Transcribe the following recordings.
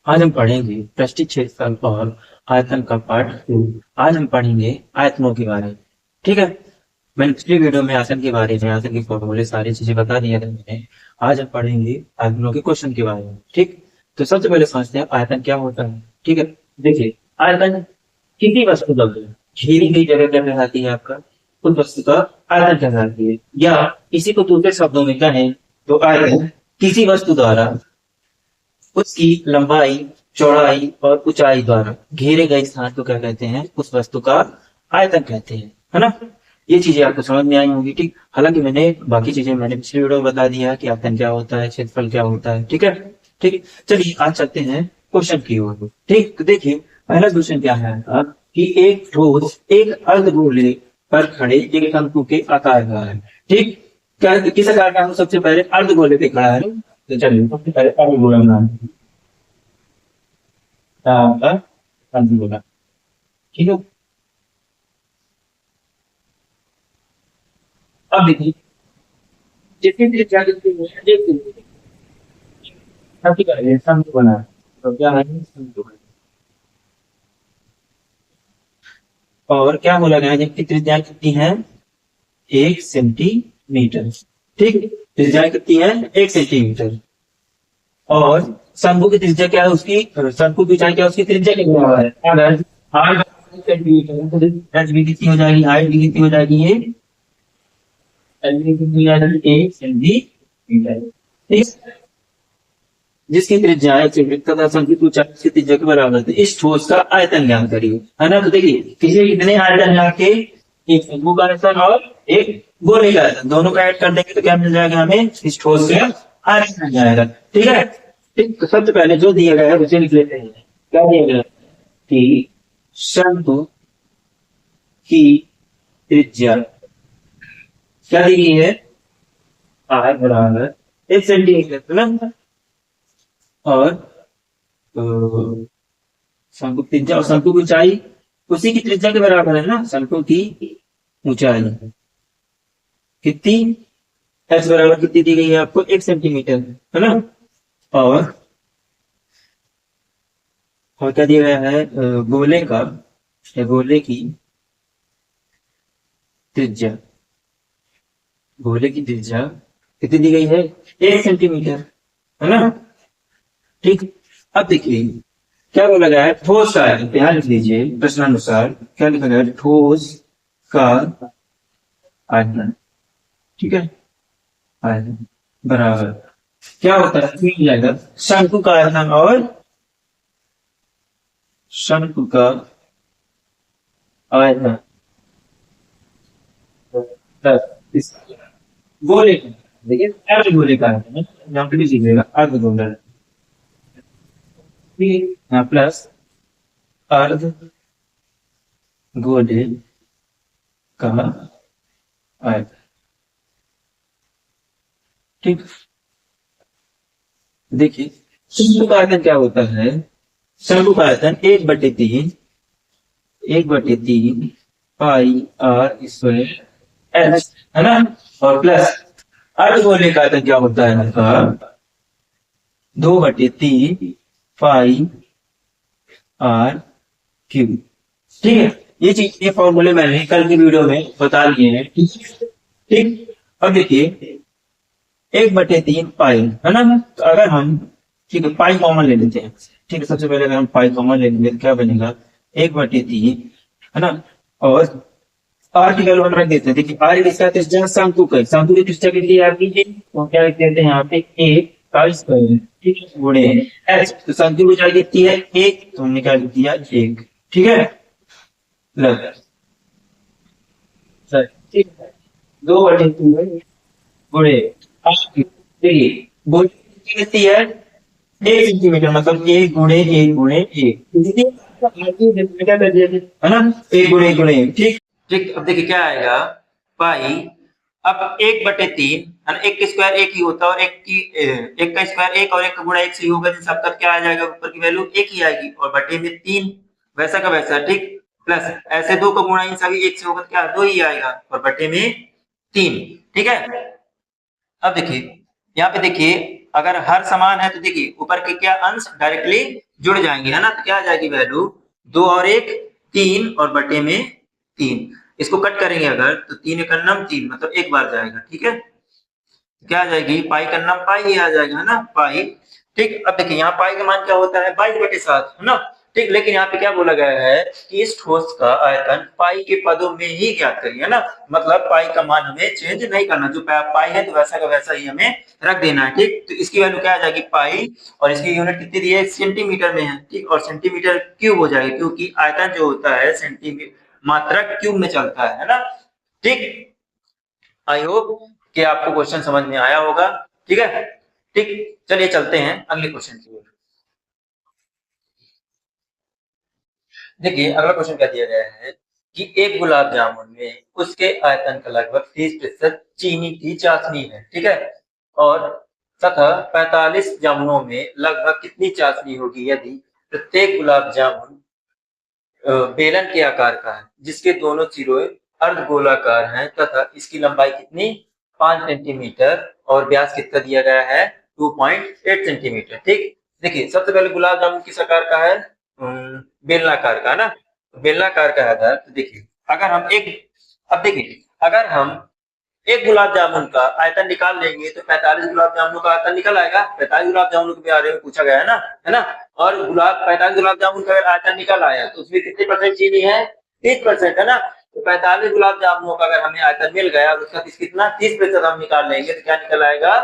आज हम पढ़ेंगे पृष्ठीय क्षेत्रफल और आयतन का पार्ट 2। आज हम पढ़ेंगे आयतनों के बारे में। ठीक है, मैंने पिछली वीडियो में आयतन के बारे में, आयतन के फॉर्मूले सारी चीजें बता दी है मैंने। आज हम पढ़ेंगे आयतनों के क्वेश्चन के बारे में। ठीक, तो सबसे पहले समझते हैं आयतन क्या होता है। ठीक है, देखिए आयतन किसी वस्तु का घेरी गई जगह क्या कहलाती है आपका, उस वस्तु का आयतन कहलाती है। या इसी को दूसरे शब्दों में कहें तो आयतन किसी वस्तु द्वारा उसकी लंबाई, चौड़ाई और ऊंचाई द्वारा घेरे गए स्थान को क्या कहते हैं, उस वस्तु का आयतन कहते हैं, है ना। ये चीजें आपको समझ में आई होंगी। ठीक, हालांकि मैंने बाकी चीजें मैंने पिछली वीडियो में बता दिया कि आयतन क्या होता है, क्षेत्रफल क्या होता है। ठीक है, ठीक, चलिए आज चलते हैं क्वेश्चन की ओर। ठीक, तो देखिए पहला क्वेश्चन क्या है आपका कि एक ठोस एक अर्धगोले पर खड़े एक शंकु के आकार का है। ठीक, क्या किस आकार का, हम सबसे पहले अर्धगोले पे खड़ा है, तो चलिए सबसे पहले अर्धगोला बनाते हैं। क्या होता है अर्धगोला। ठीक है, अब देखिए जितनी भी क्या कहते हैं, देखिए सब ठीक है, शंकु बना है। तो क्या है, शंकु है। और क्या बोला गया है, जिनकी त्रिज्या कितनी है, 1 सेंटीमीटर। ठीक, त्रिज्या कितनी है, 1 सेंटीमीटर। और शंकु की त्रिज्या क्या है, उसकी शंकु की ऊंचाई क्या है, उसकी त्रिज्या कितना है। अगर हाइट सेंटीमीटर है तो एच भी कितनी हो जाएगी, हाइट भी कितनी हो जाएगी, ये एच भी कितनी हो जाएगी, 1 सेंटीमीटर। ठीक, जिसकी त्रिज्या है तथा शंकु की ऊंचाई उसकी त्रिज्या के बराबर है। तो इस ठोस का आयतन ज्ञात करिए, है ना। तो देखिए किसी कितने आयतन जाके, एक शंकु का आयतन और एक गोले का आयतन, दोनों का ऐड कर देंगे तो क्या मिल जाएगा हमें, इस ठोस का आयतन मिल जाएगा। ठीक है, ठीक, तो सबसे पहले जो दिया गया है उसे लिख लेते हैं। क्या दिया गया है कि शंकु की त्रिज्या क्या दी गई है, आर बराबर 1 सेंटीमीटर, है ना। और शंकु की त्रिज्या और शंकु की ऊंचाई उसी की त्रिज्या के बराबर है ना। शंकु की ऊंचाई कितनी, एच बराबर कितनी दी गई है आपको, 1 सेंटीमीटर, है ना। और और क्या दिया गया है, गोले का, गोले की त्रिज्या, गोले की त्रिज्या कितनी दी गई है, 1 सेंटीमीटर, है ना। ठीक, अब देखिए क्या बोला गया है, ठोस का आयतन, ध्यान लिख लीजिए प्रश्नानुसार क्या लिखा गया है, ठोस का आयतन। ठीक है, आयतन बराबर क्या होता है, मिल जाएगा शंकु का आयतन और शंकु का आयतन प्लस इस गोले का, देखिए अर्धगोले का आयतन है, यहाँ पे भी लिखिएगा अर्धगोला, प्लस अर्ध गोले का आयतन। ठीक, देखिए शंकु का आयतन क्या होता है, शंकु का आयतन 1/3, 1/3 पाई आर स्क्वायर एच, है ना। और प्लस अर्धगोले का आयतन क्या होता है आपका, 2/3 पाई आर क्यूब। ठीक है, ये चीज, ये फॉर्मूले मैंने कल की वीडियो में बता दिए हैं। ठीक, अब देखिए 1/3 पाई, है ना। तो अगर हम, ठीक है, पाई कॉमन ले लेते हैं। ठीक है, सबसे पहले अगर हम पाई कॉमन ले लेंगे तो क्या बनेगा, 1/3, है ना। और आर की वैल्यू हम रख देते हैं। देखिए आर इसका त्रिज्या शंकु का, शंकु की त्रिज्या कितनी है आपकी, तो क्या लिख देते हैं यहाँ पे, 1 ठीक है, गुणे एच, तो शंकु की ऊंचाई कितनी है, 1, तो हमने क्या लिख दिया, 1। ठीक है, प्लस सर, ठीक है, 2/3 गुणे देखिए गोल कितनी है, 1 सेंटीमीटर, मतलब 1 गुणे 1 गुणे 1, क्या कर दिया, है ना, 1 गुणे 1 गुणे 1। ठीक, ठीक, अब देखिए क्या आएगा, पाई, अब 1/3, है ना, 1 का स्क्वायर 1 ही होता है, और 1 का स्क्वायर 1 और 1 का गुणा 1 से ही होगा, तो सबका क्या आ जाएगा, ऊपर की वैल्यू 1 ही आएगी, और बटे में 3, वैसा का वैसा। ठीक, प्लस ऐसे 2 का गुणा इन सभी 1 से होगा, क्या 2 ही आएगा, और बटे में 3। ठीक है, अब देखिए यहाँ पे देखिए अगर हर समान है तो देखिए ऊपर के क्या अंश डायरेक्टली जुड़ जाएंगे, है ना। तो क्या आ जाएगी वैल्यू, 2 और 1 3 और बटे में 3। इसको कट करेंगे अगर तो 3 एक नम 3 मतलब एक बार जाएगा, ठीक है। क्या आ जाएगी, पाई का नाम पाई ही आ जाएगा, है ना, पाई। ठीक, अब देखिए यहाँ पाई का मान क्या होता है, 22/7, है ना। ठीक, लेकिन यहाँ पे क्या बोला गया है कि इस ठोस का आयतन पाई के पदों में ही ज्ञात करिए, है ना। मतलब पाई का मान हमें चेंज नहीं करना, जो पाई है तो वैसा का वैसा ही हमें रख देना है। ठीक, तो इसकी वैल्यू क्या आ जाएगी पाई, और इसकी यूनिट कितनी दी है, सेंटीमीटर में है। ठीक, और सेंटीमीटर क्यूब हो जाएगी, क्योंकि आयतन जो होता है सेंटीमीटर मात्रक क्यूब में चलता है ना। ठीक, आई होप कि आपको क्वेश्चन समझ में आया होगा, ठीक है। ठीक, चलिए चलते हैं अगले क्वेश्चन की ओर। देखिए अगला क्वेश्चन क्या दिया गया है कि एक गुलाब जामुन में उसके आयतन का लगभग 30% चीनी की चाशनी है, ठीक है। और तथा 45 जामुनों में लगभग कितनी चाशनी होगी यदि प्रत्येक गुलाब जामुन बेलन के आकार का है, जिसके दोनों सिरों अर्धगोलाकार हैं तथा इसकी लंबाई कितनी, 5 सेंटीमीटर, और व्यास कितना दिया गया है, 2.8 सेंटीमीटर। ठीक, देखिए सबसे पहले गुलाब जामुन किस आकार का है, बेलनाकार का, ना। बेलनाकार का है अगर, तो देखिए अगर हम एक, अब देखिए अगर हम एक गुलाब जामुन का आयतन निकाल लेंगे तो 45 गुलाब जामुनों का आयतन निकल आएगा। 45 गुलाब जामुनों के बारे में पूछा गया है ना, है ना। और 45 गुलाब जामुन का अगर आयतन निकल आया तो उसमें कितने परसेंट चीनी है, 30%, है ना। तो 45 गुलाब जामुनों का अगर हमें आयतन मिल गया और उसका कितना 30% हम निकाल लेंगे तो क्या निकल आएगा,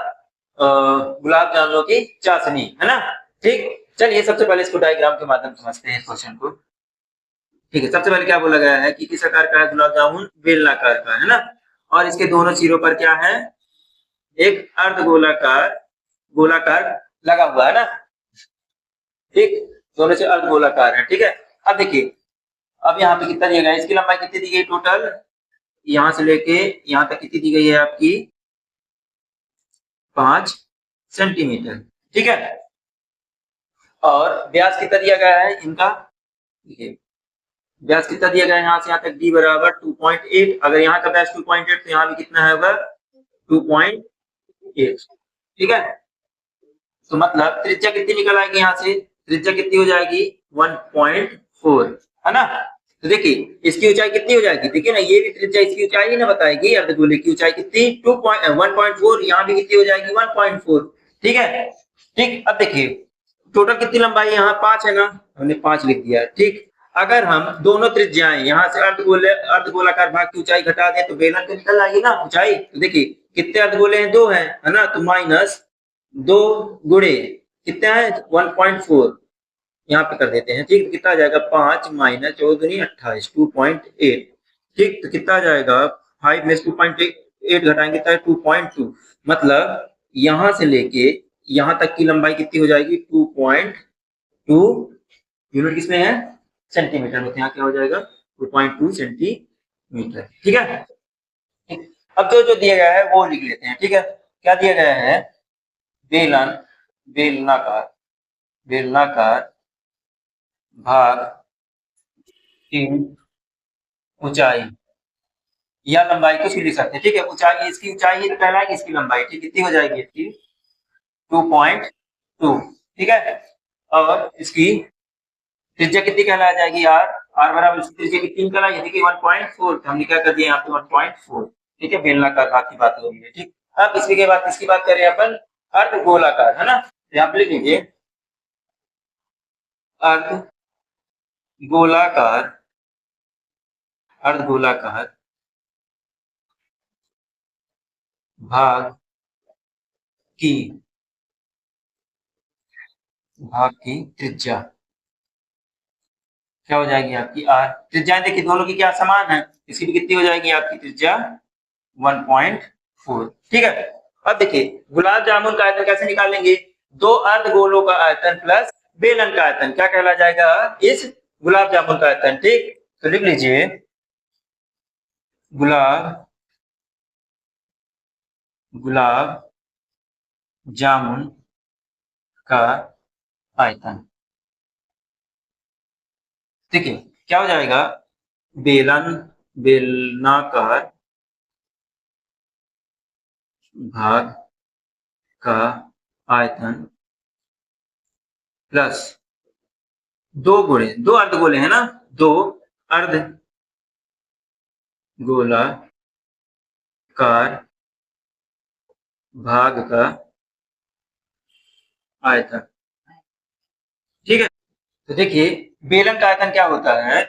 गुलाब जामुनों की चाशनी, है ना। ठीक, चलिए सबसे पहले इसको डायग्राम के माध्यम से समझते हैं इस क्वेश्चन को। ठीक है, सबसे पहले क्या बोला गया है कि किस आकार का है गुलाब जामुन, बेलनाकार का, है ना। और इसके दोनों सिरों पर क्या है, एक अर्धगोलाकार गोलाकार लगा हुआ है ना। ठीक, दोनों से अर्धगोलाकार है, ठीक है। अब देखिए अब यहाँ पे कितना दिया गया है, इसकी लंबाई कितनी दी गई टोटल, यहाँ से लेके यहाँ तक कितनी दी गई है आपकी, 5 सेंटीमीटर, ठीक है। और व्यास कितना दिया गया है इनका, देखिए व्यास कितना दिया गया है यहाँ से यहाँ तक, डी बराबर 2.8। अगर यहाँ का व्यास 2.8 तो यहाँ भी कितना होगा 2.8, ठीक है। तो मतलब त्रिज्या कितनी निकल आएगी यहाँ से, त्रिज्या कितनी हो जाएगी 1.4, है ना। तो देखिए इसकी ऊंचाई कितनी हो जाएगी, देखिए ना ये भी त्रिज्या इसकी ऊंचाई ही ना बताएगी, अर्धगोले की ऊंचाई कितनी 1.4, यहाँ भी कितनी हो जाएगी 1.4, ठीक है। ठीक, अब देखिए टोटल कितनी लंबाई यहाँ 5 है ना, हमने 5 लिख दिया, ठीक। अगर हम दोनों त्रिज्याएं यहाँ से अर्धगोलाकार भाग की ऊंचाई घटा दें तो बेलन तो निकल आएगी ना ऊंचाई। तो देखिए कितने अर्धगोले हैं, 2 हैं, है ना। तो माइनस 2 गुणे कितना है 1.4, यहाँ पे कर देते हैं, ठीक। तो कितना आ जाएगा 5 माइनस 14 2.8, ठीक। तो कितना आ जाएगा 5 में 2.8 घटाएंगे तो 2.2, मतलब यहाँ से लेके यहाँ तक की लंबाई कितनी हो जाएगी 2.2, यूनिट किसमें है, सेंटीमीटर में, तो यहाँ क्या हो जाएगा 2.2 सेंटीमीटर, ठीक है। ठीक। अब जो जो दिया गया है वो लिख लेते हैं, ठीक है। क्या दिया गया है, बेलन बेलनाकार बेलनाकार भाग की ऊंचाई या लंबाई कुछ भी लिख सकते हैं, ठीक है। ऊंचाई इसकी ऊंचाई ही तो कहलाएगी इसकी लंबाई, ठीक। कितनी हो जाएगी इसकी 2.2, ठीक है। और इसकी त्रिज्या कितनी कहला जाएगी यार, आर बराबर इसकी त्रिज्या कितनी निकल आई, देखिए 1.4, हमने क्या कर दिया यहाँ पे 1.4, ठीक है। बेलनाकार भाग की बात हो रही है, ठीक। अब इसके बाद किसकी बात करें अपन, अर्धगोलाकार, है ना। तो यहाँ पे लिख लीजिए अर्धगोलाकार अर्धगोलाकार भाग की त्रिज्या क्या हो जाएगी आपकी आर, त्रिज्या देखिए दोनों की क्या समान है, इसकी भी कितनी हो जाएगी आपकी त्रिज्या 1.4, ठीक है। अब देखिए गुलाब जामुन का आयतन कैसे निकालेंगे, दो अर्धगोलों का आयतन प्लस बेलन का आयतन क्या कहला जाएगा इस गुलाब जामुन का आयतन, ठीक। तो लिख लीजिए गुलाब गुलाब जामुन का आयतन, ठीक है। क्या हो जाएगा, बेलन बेलनाकार भाग का आयतन प्लस दो गुणे, दो अर्धगोले है ना, दो अर्ध गोलाकार भाग का आयतन। ठीक है, तो देखिए बेलन का आयतन क्या होता है,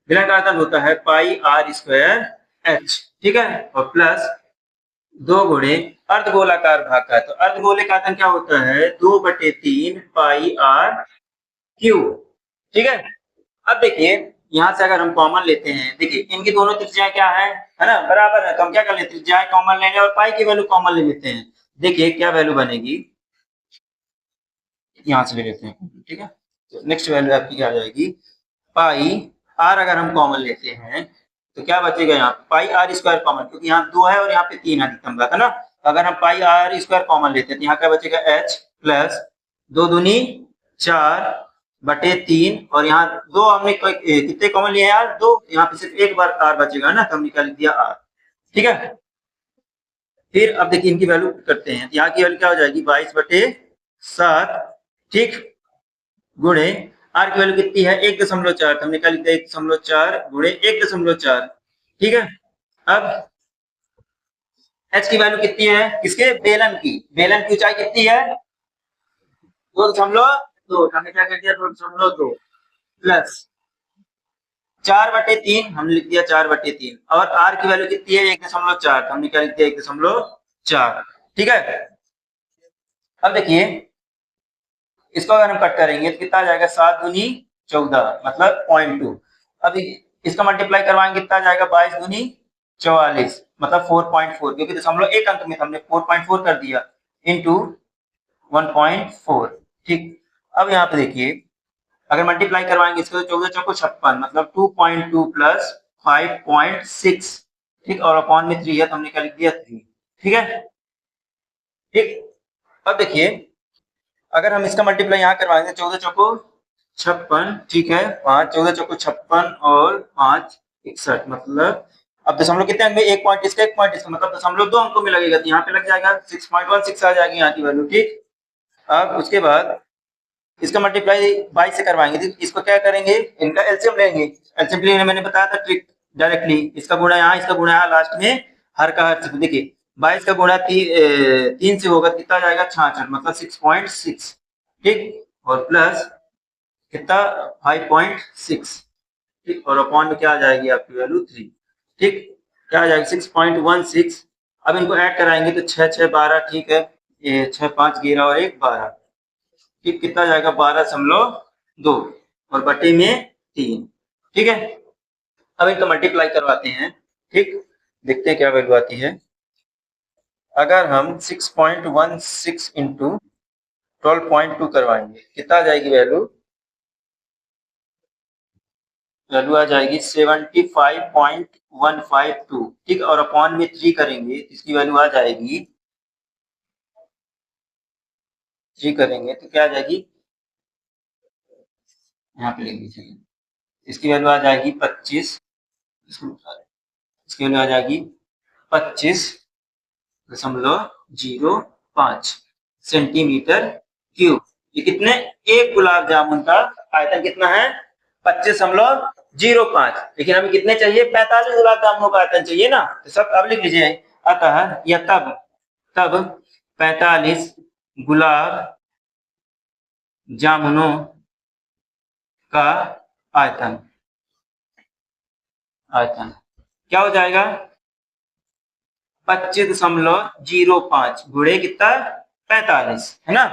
बेलन का आयतन होता है पाई आर स्क्वायर एच। ठीक है, और प्लस दो गुणे अर्धगोलाकार भाग का, तो अर्धगोले का आयतन क्या होता है, 2/3 पाई आर क्यू। ठीक है, अब देखिए यहाँ से अगर हम कॉमन लेते हैं, देखिए इनकी दोनों त्रिज्याएं क्या है ना, बराबर है, तो हम क्या कर लेते हैं, त्रिज्याएं कॉमन लेंगे और पाई की वैल्यू कॉमन ले लेते हैं। देखिए क्या वैल्यू बनेगी, यहाँ से ले लेते हैं। ठीक है, तो नेक्स्ट वैल्यू आपकी क्या आ जाएगी, पाई आर अगर हम कॉमन लेते हैं तो क्या बचेगा, यहाँ पाई आर स्क्वायर कॉमन, क्योंकि यहाँ 2 है और यहाँ पे 3 अधिकतम का था ना, तो अगर हम पाई आर स्क्वायर कॉमन लेते हैं तो यहाँ क्या बचेगा, एच प्लस 2 दूनी 4/3, और यहाँ दो हमने कितने कॉमन लिए यार, दो, यहाँ पे सिर्फ एक बार आर बचेगा ना, तो हमने क्या लिख दिया आर। ठीक है, फिर अब देखिए इनकी वैल्यू करते हैं, यहाँ की वैल्यू क्या हो जाएगी, 22/7। ठीक, गुणे आर की वैल्यू कितनी है, 1.4, तो हमने क्या लिखा है, 1.4 गुणे 1.4। ठीक है, अब एच की वैल्यू कितनी है, किसके, बेलन की, बेलन की ऊंचाई कितनी है, 2.2, हमने क्या कर दिया, 2.2 प्लस 4/3, हमने लिख दिया 4/3, और आर की वैल्यू कितनी है, 1.4, तो हमने क्या लिख दिया, 1.4। ठीक है, अब देखिए इसको अगर हम कट करेंगे तो कितना आ जाएगा, 7 दूनी 14, मतलब 0.2। अब इसका मल्टीप्लाई करवाएंगे कितना आ जाएगा, 22 दूनी 44, मतलब 4.4, क्योंकि दशमलव एक अंक में हमने 4.4 कर दिया इंटू 1.4। ठीक, अब यहाँ पे देखिए अगर मल्टीप्लाई करवाएंगे इसको, तो 14 चौको 56, मतलब 2.2 प्लस 5.6। ठीक, और अपॉन में 3 है तो हमने क्या लिख दिया, 3। ठीक है, ठीक, अब देखिए अगर हम इसका मल्टीप्लाई यहाँ करवाएंगे, 14 चौको 56, ठीक है, 5 14 चौको 56 और 5 61, मतलब अब दशमलव कितने अंक में, एक पॉइंट इसका एक पॉइंट इसका, मतलब दशमलव दो अंकों में लगेगा, तो यहाँ पे लग जाएगा 6.16 आ जाएगी यहाँ की वैल्यू। ठीक, अब उसके बाद इसका मल्टीप्लाई 22 से करवाएंगे, तो इसको क्या करेंगे, इनका एलसीएम लेंगे, एलसीएम लेने मैंने बताया था ट्रिक, डायरेक्टली इसका गुणा यहाँ, इसका गुणा यहाँ, लास्ट में हर का हर। देखिए 22 का गुणा 3 से होगा, कितना जाएगा, 66, मतलब 6.6। ठीक, और प्लस कितना, 5.6। ठीक, और अपॉन में क्या आ जाएगी आपकी वैल्यू, 3। ठीक, क्या आ जाएगी, 6.16। अब इनको ऐड कराएंगे तो 6 6 12, ठीक है, ये 6 5 11 और 1 12। ठीक, कितना जाएगा, 12.2, और बटे में 3। ठीक है, अब इनका मल्टीप्लाई करवाते हैं। ठीक, देखते हैं क्या वैल्यू आती है, अगर हम 6.16 इंटू 12.2 करवाएंगे कितना आ जाएगी वैल्यू, वैल्यू आ जाएगी 75.152। ठीक, और अपॉन में 3 करेंगे तो इसकी वैल्यू आ जाएगी, 3 करेंगे तो क्या आ जाएगी, यहाँ पे लिख लीजिए, इसकी वैल्यू आ जाएगी 25, इसकी वैल्यू आ जाएगी 25.05 सेंटीमीटर क्यूब। ये कितने, एक गुलाब जामुन का आयतन कितना है, 25.05, लेकिन हमें कितने चाहिए, 45 गुलाब जामुनों का आयतन चाहिए ना, तो सब अब लिख लीजिए, अतः या तब तब 45 गुलाब जामुनों का आयतन, आयतन क्या हो जाएगा, 25.05 गुणे कितना, 45, है ना,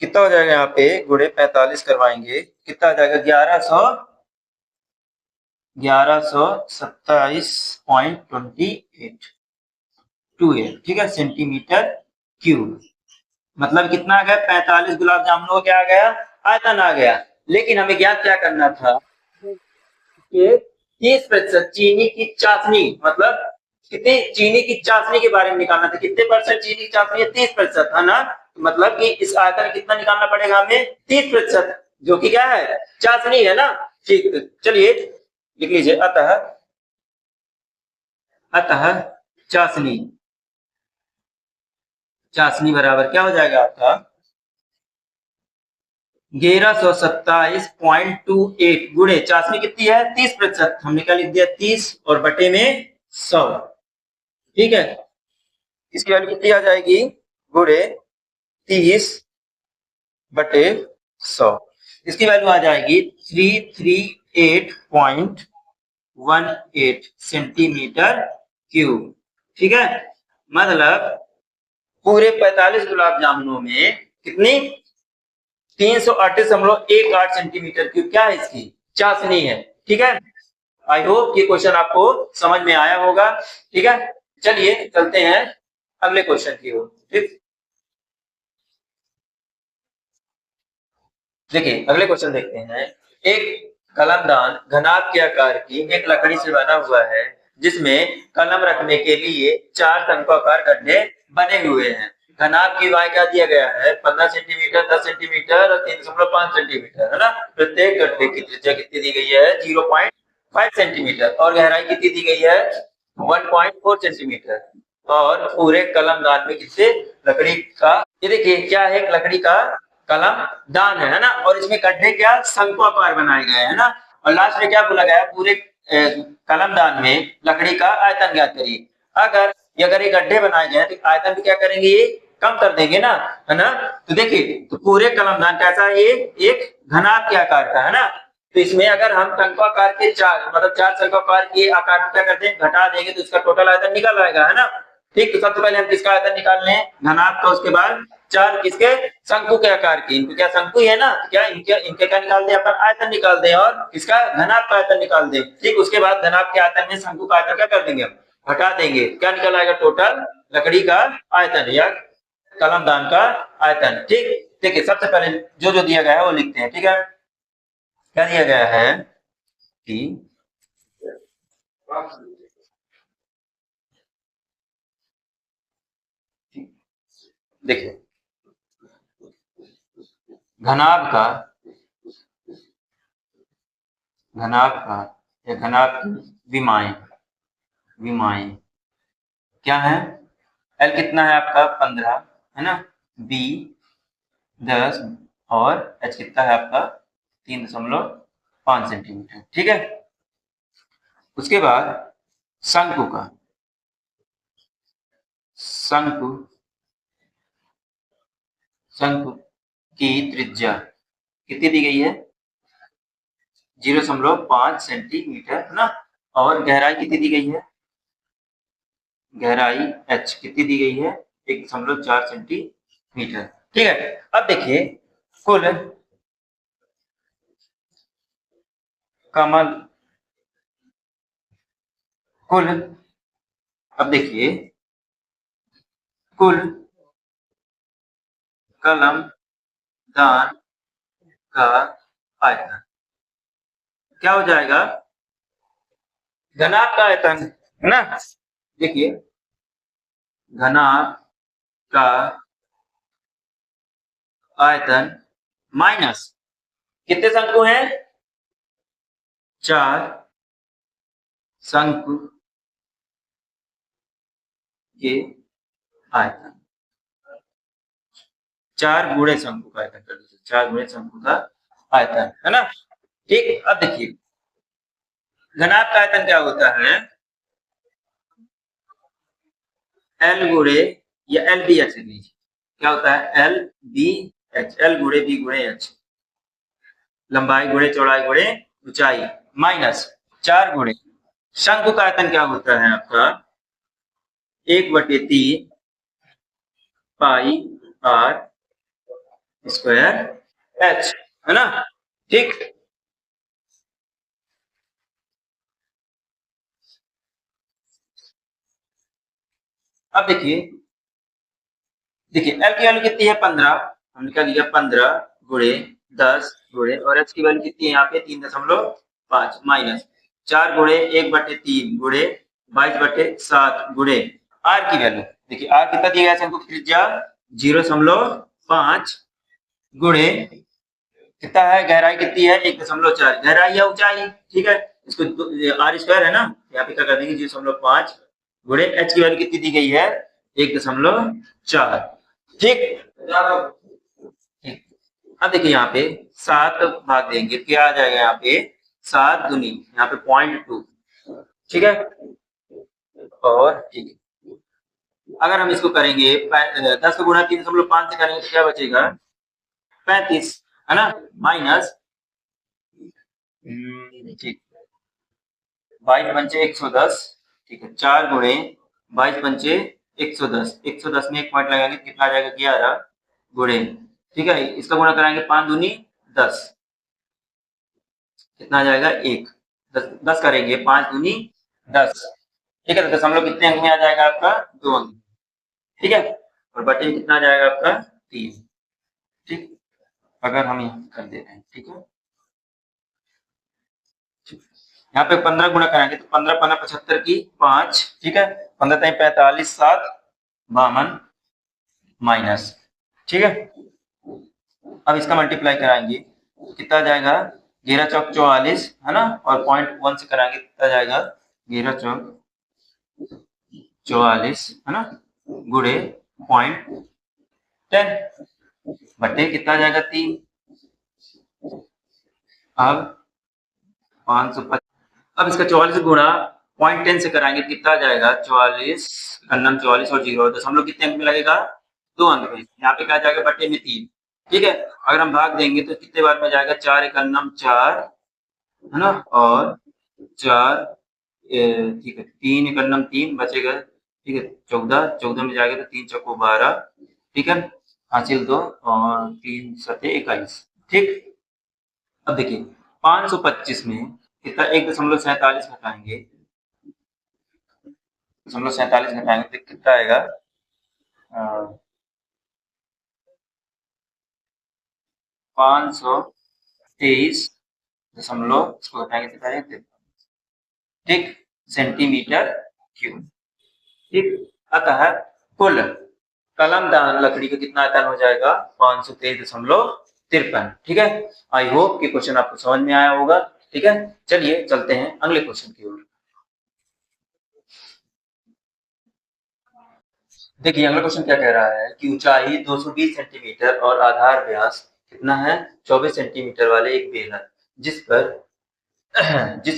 कितना हो जाएगा, यहाँ पे गुणे 45 करवाएंगे कितना आ जाएगा, 1127.28। ठीक है, सेंटीमीटर क्यूब, मतलब कितना आ गया, 45 गुलाब जामुनों का क्या आ गया, आयतन आ गया। लेकिन हमें ज्ञात क्या करना था कि 30% चीनी की चाशनी, मतलब कितनी चीनी की चाशनी के बारे में निकालना था, कितने परसेंट चीनी की चाशनी है, 30%, है ना, मतलब कि इस आयतन कितना निकालना पड़ेगा हमें, 30%, जो कि क्या है, चाशनी है ना। ठीक, चलिए लिख लीजिए, अतः अतः चाशनी, चाशनी बराबर क्या हो जाएगा आपका, 1127.28 गुणे चाशनी कितनी है 30%, हमने क्या लिख दिया 30 और बटे में 100। ठीक है, इसकी वैल्यू कितनी आ जाएगी गुणे 30 बटे 100, इसकी वैल्यू आ जाएगी 338.18 सेंटीमीटर क्यूब। ठीक है, मतलब पूरे 45 गुलाब जामुनों में कितनी 338.18 सेंटीमीटर क्यूब क्या है इसकी चाशनी है। ठीक है, आई होप ये क्वेश्चन आपको समझ में आया होगा। ठीक है, चलिए चलते हैं अगले क्वेश्चन की ओर। ठीक, देखिए अगले क्वेश्चन देखते हैं। एक कलमदान घनाभ के आकार की एक लकड़ी से बना हुआ है जिसमें कलम रखने के लिए 4 शंक्वाकार गड्ढे बने हुए हैं। घनाभ की वाय क्या दिया गया है 15 सेंटीमीटर, 10 सेंटीमीटर और 3.5 सेंटीमीटर, है ना। प्रत्येक गड्ढे की त्रिज्या कितनी दी गई है 0.5 सेंटीमीटर और गहराई कितनी दी गई है 1.4 सेंटीमीटर। और पूरे कलमदान में कितने लकड़ी का, ये देखिए क्या है एक लकड़ी का कलम दान है ना, और इसमें गड्ढे क्या शंक्वाकार बनाए गए हैं ना। और लास्ट में क्या बोला गया है पूरे कलम दान में लकड़ी का आयतन ज्ञात करिए। अगर ये गड्ढे बनाए गए तो आयतन भी क्या करेंगे ये कम कर देंगे ना, है ना। तो देखिए तो पूरे कलम दान कैसा है ये एक घनाभ के आकार का है ना। तो इसमें अगर हम शंक्वाकार के चार शंक्वाकार के आकार में क्या करते हैं घटा देंगे तो इसका टोटल आयतन निकल आएगा, है ना। ठीक, तो सबसे पहले हम किसका आयतन निकाल लें घनाभ का, उसके बाद 4 किसके शंकु के आकार की, इनको क्या शंकु है ना, क्या इनके इनके क्या निकाल दें अपन आयतन निकाल दें और इसका घनाभ का आयतन निकाल दें। ठीक, उसके बाद घनाभ के आयतन में शंकु का आयतन क्या कर देंगे हटा देंगे, क्या निकल आएगा टोटल लकड़ी का आयतन या कलमदान का आयतन। ठीक, देखिए सबसे पहले जो जो दिया गया है वो लिखते हैं। ठीक है, क्या दिया गया है कि देखिए घनाभ का या घनाभ की विमाएं विमाएं क्या है, एल कितना है आपका 15 है ना, बी 10 और एच कितना है आपका 3.5 सेंटीमीटर। ठीक है, उसके बाद शंकु का शंकु शंकु की त्रिज्या कितनी दी गई है 0.5 सेंटीमीटर है ना, और गहराई कितनी दी गई है गहराई h कितनी दी गई है 1.4 सेंटीमीटर। ठीक है, अब देखिए कुल कमल कुल अब देखिए कुल कलम दान का आयतन क्या हो जाएगा घनाभ का आयतन है ना। देखिए घनाभ का आयतन माइनस कितने शंकु हैं 4 शंकु के आयतन, 4 गुणे शंकु का आयतन कर दीजिए, 4 गुणे शंकु का आयतन है ना। ठीक, अब देखिए घनाभ का आयतन क्या होता है एल गुणे या एल बी एच लीजिए, क्या होता है एल बी एच, एल गुणे बी गुणे एच, लंबाई गुणे चौड़ाई गुणे ऊंचाई माइनस 4 गुणे शंकु का आयतन क्या होता है आपका 1/3 पाई आर स्क्वायर एच, है ना। ठीक, अब देखिए एल की वैल्यू कितनी है 15, हमने क्या लिया 15 गुणे 10 गुणे और एच की वैल्यू कितनी है यहाँ पे 3.5 माइनस 4 गुणे 1/3 गुणे 22/7 गुणे आर की वैल्यू, देखिए आर कितना दिया गया है हमको त्रिज्या 0.5 गुणे कितना है गहराई कितनी है 1.4 गहराई या ऊंचाई। ठीक है, इसको आर स्क्वायर है ना, यहाँ पे क्या कर देंगे 0.5 गुणे एच की वैल्यू कितनी दी गई है 1.4। ठीक, ठीक, अब देखिए यहाँ पे 7 भाग देंगे, क्या आ जाएगा यहाँ पे 7 दूनी, यहाँ पे 0.2, ठीक है। और ठीक है, अगर हम इसको करेंगे 10 को गुणा 3.5 से करेंगे तो क्या बचेगा 35, है ना, माइनस ठीक 22 पंचे 110, ठीक है, 4 गुणे 22 पंचे 110, 110 में एक पॉइंट लगाएंगे कितना आ जाएगा 11 गुणे, ठीक है, इसका गुणा कराएंगे 5 दूनी 10, कितना आ जाएगा 1, 10 करेंगे 5 दूनी 10, ठीक है, तो दशमलव कितने अंक में आ जाएगा आपका 2 अंक, ठीक है, और बटे में कितना आ जाएगा आपका 3, ठीक, अगर हम यहाँ कर दे रहे हैं, ठीक है, यहाँ पे 15 गुणा कराएंगे तो 15 पन्ना 75 की 5, ठीक है, 15 टाइम 45, 7 52 माइनस, ठीक है, अब इसका मल्टीप्लाई कराएंगे तो कितना आ जाएगा 11 चौक 44, है ना, और 0.1 से कराएंगे कितना आ जाएगा 11 चौक 44, है ना, गुणे 0.10 बटे कितना आ जाएगा 3, अब 550, अब इसका 44 गुणा 0.10 से कराएंगे कितना आ जाएगा 44, अन्नम 44 और 0 दशमलव कितने अंक में लगेगा 2 अंक में, यहाँ पे क्या आ जाएगा बटे में 3, ठीक है, अगर हम भाग देंगे तो कितने बार में जाएगा 4 एक अन्नम 4, है ना, और 4 ठीक है 3 एक अन्नम 3 बचेगा, ठीक है, 14, 14 में जाएगा तो 3 चौको 12, ठीक है, हासिल 2 और 3 सते 21, ठीक, अब देखिए 525 में कितना 1.47 घटाएंगे, 1.47 घटाएंगे तो कितना आएगा 523 इसको घटाएंगे कितना आएगा, ठीक, सेंटीमीटर क्यूब, ठीक, अतः कुल कलमदान लकड़ी का कितना आयतन हो जाएगा 523.53, ठीक है, आई होप कि क्वेश्चन आपको समझ में आया होगा, ठीक है, चलिए चलते हैं अगले क्वेश्चन की ओर। देखिए अगला क्वेश्चन क्या कह रहा है कि ऊंचाई 220 सेंटीमीटर और आधार व्यास कितना है 24 सेंटीमीटर वाले एक बेलर जिस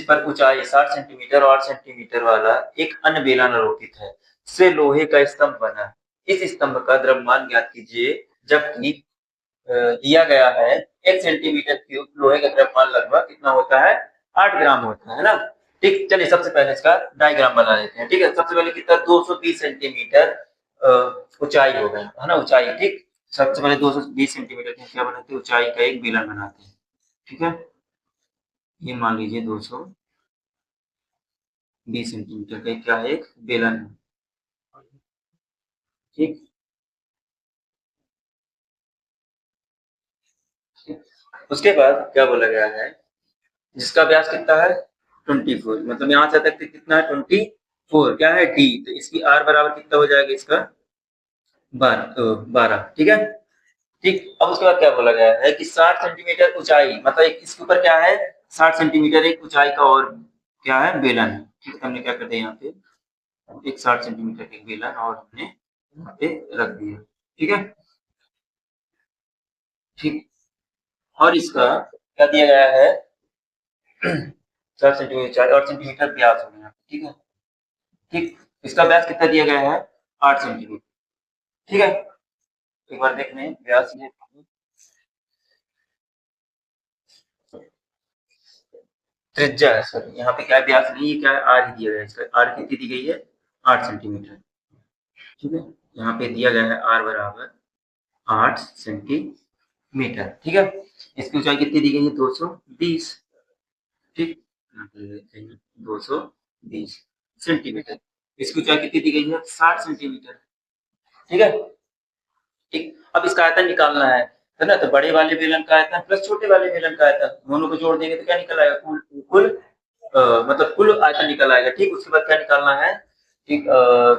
पर ऊंचाई 60 सेंटीमीटर और 8 सेंटीमीटर वाला एक अन्य बेलन आरोपित है से लोहे का स्तंभ बना है। इस स्तंभ का द्रव्यमान ज्ञात कीजिए, जबकि दिया गया है 1 सेंटीमीटर क्यूब लोहे का द्रव्यमान लगभग कितना होता है 8 ग्राम होता है ना, ठीक, चलिए सबसे पहले इसका डायग्राम बना लेते हैं, ठीक है, सबसे पहले कितना 220 सेंटीमीटर ऊंचाई हो गया, है ना, ऊंचाई, ठीक, सबसे पहले 220 सेंटीमीटर की क्या बनाते हैं ऊंचाई का एक बेलन बनाते हैं, ठीक है, ये मान लीजिए 220 सेंटीमीटर का क्या है एक बेलन है, ठीक, उसके बाद क्या बोला गया है जिसका व्यास कितना है 24, मतलब यहाँ से तक कितना है 24, क्या है डी, तो इसकी आर बराबर कितना हो जाएगा इसका 12, ठीक है, ठीक, अब उसके बाद क्या बोला गया है कि 60 सेंटीमीटर ऊंचाई, मतलब इसके ऊपर क्या है 60 सेंटीमीटर एक ऊंचाई का और क्या है बेलन है, ठीक है, हमने क्या कर दिया यहाँ पे एक 60 सेंटीमीटर का बेलन और हमने यहाँ पे रख दिया, ठीक है, ठीक, और इसका क्या दिया गया है 4 सेंटीमीटर ऊंचाई और सेंटीमीटर व्यास हो गया, ठीक है, ठीक, इसका व्यास कितना दिया गया है 8 सेंटीमीटर, ठीक है, एक बार देख लें व्यास ये त्रिज्या है सर, यहाँ पे क्या व्यास नहीं है, क्या है आर ही दिया गया है, इसका आर कितनी दी गई है 8 सेंटीमीटर, ठीक है, यहाँ पे दिया गया है आर बराबर 8 सेंटीमीटर, ठीक है, इसकी ऊंचाई कितनी दी गई है 220, ठीक, 220 सेंटीमीटर, इसकी ऊंचाई कितनी दी गई है 60 सेंटीमीटर, ठीक है, ठीक, अब इसका आयतन निकालना है ना, तो बड़े वाले बेलन का आयतन प्लस छोटे वाले बेलन का आयतन दोनों को जोड़ देंगे तो क्या निकल आएगा कुल कुल मतलब कुल आयतन निकल आएगा, ठीक, उसके बाद क्या निकालना है, ठीक,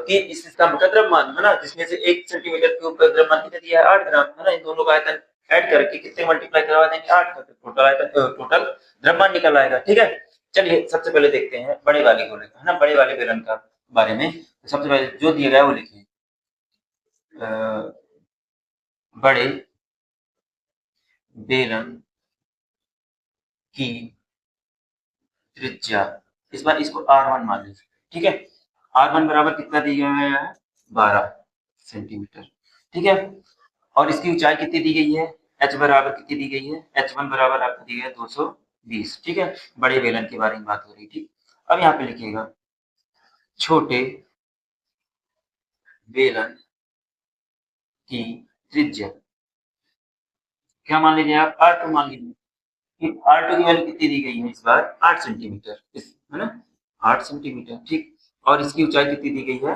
कि इस स्तंभ का द्रव्यमान, है ना, जिसमें से 1 सेंटीमीटर क्यूब का द्रव्यमान कितना दिया है 8 ग्राम, है ना, इन दोनों का आयतन ऐड करके कितने मल्टीप्लाई करवा देंगे 8 का, तो टोटल आयतन टोटल द्रव्यमान निकल आएगा, ठीक है, चलिए सबसे पहले देखते हैं बड़े वाले गोले का, है ना, बड़े वाले बेलन का बारे में, तो सबसे पहले जो दिया गया है वो लिखिए बड़े बेलन की त्रिज्या, इस बार इसको R1 मान लीजिए, ठीक है। R1 बराबर कितना दिया गया है, 12 सेंटीमीटर, ठीक है। और इसकी ऊंचाई कितनी दी गई है, h बराबर कितनी दी गई है, h1 बराबर आपको दी गई है 220, ठीक है। बड़े बेलन के बारे में बात हो रही थी। अब यहाँ पे लिखिएगा छोटे बेलन की त्रिज्या, क्या मान लीजिए आप, R2 मान लीजिए कि R2 की वैल्यू कितनी दी गई है इस बार, 8 सेंटीमीटर, है ना, 8 सेंटीमीटर, ठीक। और इसकी ऊंचाई कितनी दी गई है,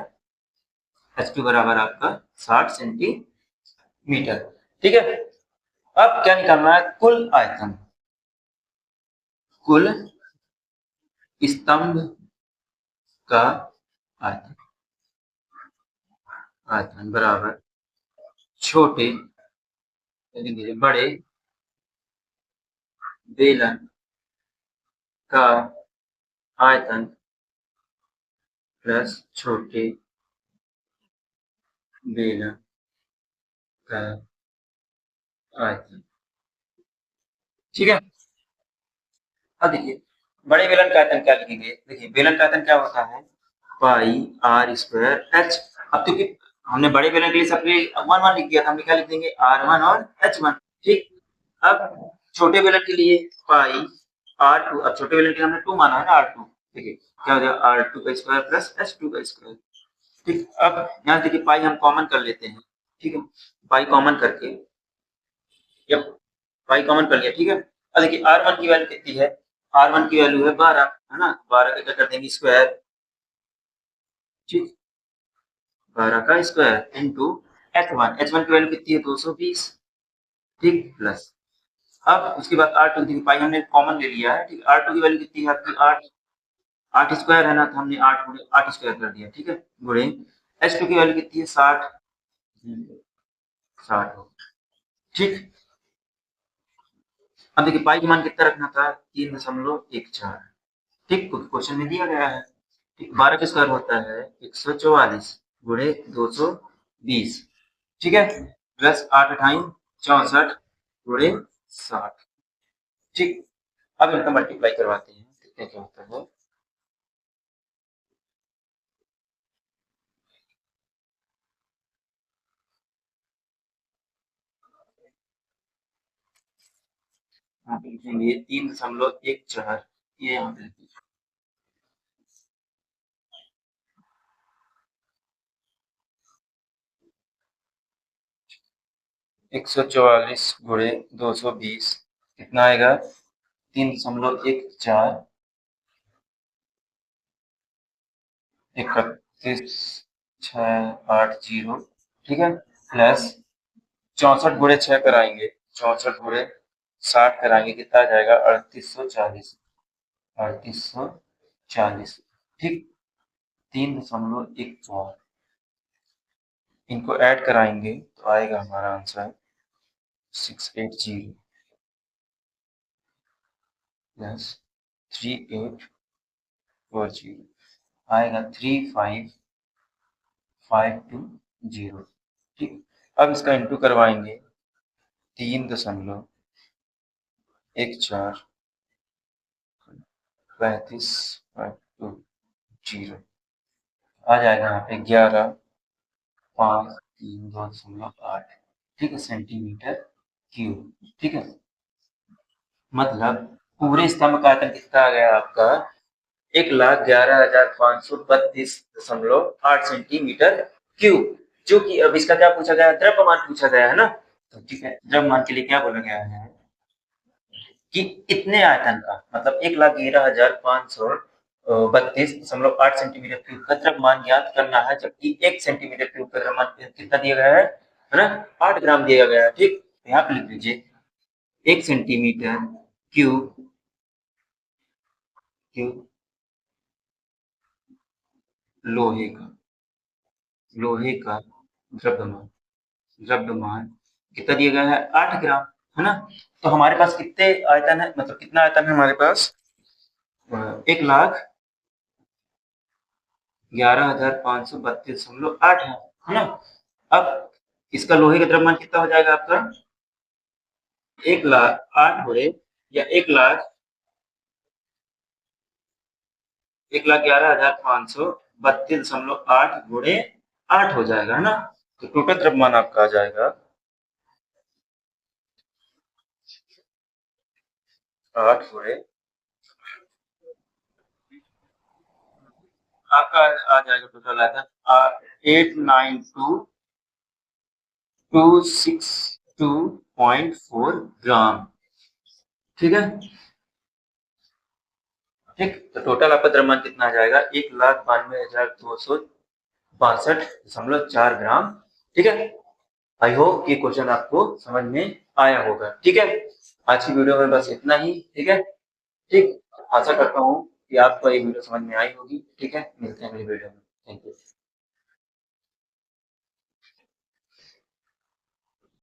h2 बराबर आपका 60 सेंटीमीटर, ठीक है। अब क्या निकालना है, कुल आयतन, कुल स्तंभ का आयतन, आयतन बराबर छोटे बड़े बेलन का आयतन प्लस छोटे बेलन का आयतन, ठीक है। अब देखिए बड़े बेलन का आयतन क्या लिखेंगे, देखिए बेलन का आयतन क्या होता है, पाई आर स्क्वायर एच। अब क्योंकि हमने बड़े बेलन के लिए सबके वन वन लिख दिया था, हमने क्या लिख देंगे, R1 और H1, ठीक। अब छोटे बेलन के लिए पाई R2, अब छोटे बेलन के लिए हमने 2 माना है ना, R2, देखिए क्या हो जाएगा, R2 का स्क्वायर प्लस H2 का स्क्वायर, ठीक। अब यहाँ देखिए पाई हम कॉमन कर लेते हैं, ठीक है, पाई कॉमन करके, जब पाई कॉमन कर लिया, ठीक है। अब देखिए R1 की वैल्यू कितनी है, R1 की वैल्यू है 12, है ना, 12 का क्या कर देंगे स्क्वायर, ठीक, 12 का स्क्वायर इंटू H1 की वैल्यू कितनी है 220, ठीक, प्लस। अब उसके बाद R2 की पाई हमने कॉमन ले लिया है, ठीक। R2 की वैल्यू कितनी है आपकी 8, 8 स्क्वायर है ना, तो हमने 8 गुणे 8 स्क्वायर कर दिया, ठीक है, गुणे H2 की वैल्यू कितनी है 60, 60, ठीक। अब देखिए पाई का मान कितना रखना था, 3.14, ठीक, क्वेश्चन में दिया गया है, ठीक। 12 का स्क्वायर होता है 144 गुणे 220, ठीक है, प्लस 8 अठाई 64 गुणे 60, ठीक। अब इनका मल्टीप्लाई करवाते हैं, देखते हैं क्या होता है। यहाँ पे लिखेंगे 3.14, ये यहाँ पे 144 गुणे 220 कितना आएगा, 3.14 31,680, ठीक है, प्लस 64 गुणे 6 कराएंगे, 64 गुणे 60 कराएंगे, कितना आ जाएगा 3840, 3840, ठीक, 3.14, इनको ऐड कराएंगे तो आएगा हमारा आंसर 680 प्लस 3840 आएगा 35520, ठीक। अब इसका इंटू करवाएंगे 3.14 35.20 आ जाएगा यहाँ पे 11,532.8, ठीक है, सेंटीमीटर क्यूब, ठीक है। मतलब पूरे स्तंभ का आयतन कितना आ गया आपका, 1,11,532.8 सेंटीमीटर क्यूब, जो कि अब इसका क्या पूछा गया, द्रव्यमान पूछा गया है ना, तो ठीक है, द्रव्यमान के लिए क्या बोला गया है कि इतने आयतन का, मतलब 1,11,532.8 सेंटीमीटर क्यूब का द्रव्यमान ज्ञात करना है, जबकि 1 सेंटीमीटर क्यूब का द्रव्यमान कितना दिया गया है ना, 8 ग्राम दिया गया है, ठीक। यहाँ पे लिख लीजिए 1 सेंटीमीटर क्यूब क्यूब लोहे का, लोहे का द्रव्यमान, द्रव्यमान कितना दिया गया है 8 ग्राम, है ना। तो हमारे पास कितने आयतन है, मतलब कितना आयतन है हमारे पास, 1,11,532.8 है ना। अब इसका लोहे का द्रव्यमान कितना हो जाएगा आपका, 1,08,000 घोड़े या 1,11,532.8 घोड़े 8 हो जाएगा, है ना। तो टोटल द्रव्यमान आपका आ जाएगा 8 घोड़े आपका आ जाएगा, टोटल आता 892,262.4 ग्राम। ठीक है। ठीक, तो टोटल आपका द्रव्यमान कितना आ जाएगा, 1,92,262.4 ग्राम। ठीक है। आई होप ये क्वेश्चन आपको समझ में आया होगा। ठीक है, आज की वीडियो में बस इतना ही। ठीक है। ठीक, आशा करता हूँ कि आपको ये वीडियो समझ में आई होगी। ठीक है, मिलते हैं अगली वीडियो में। Thank you.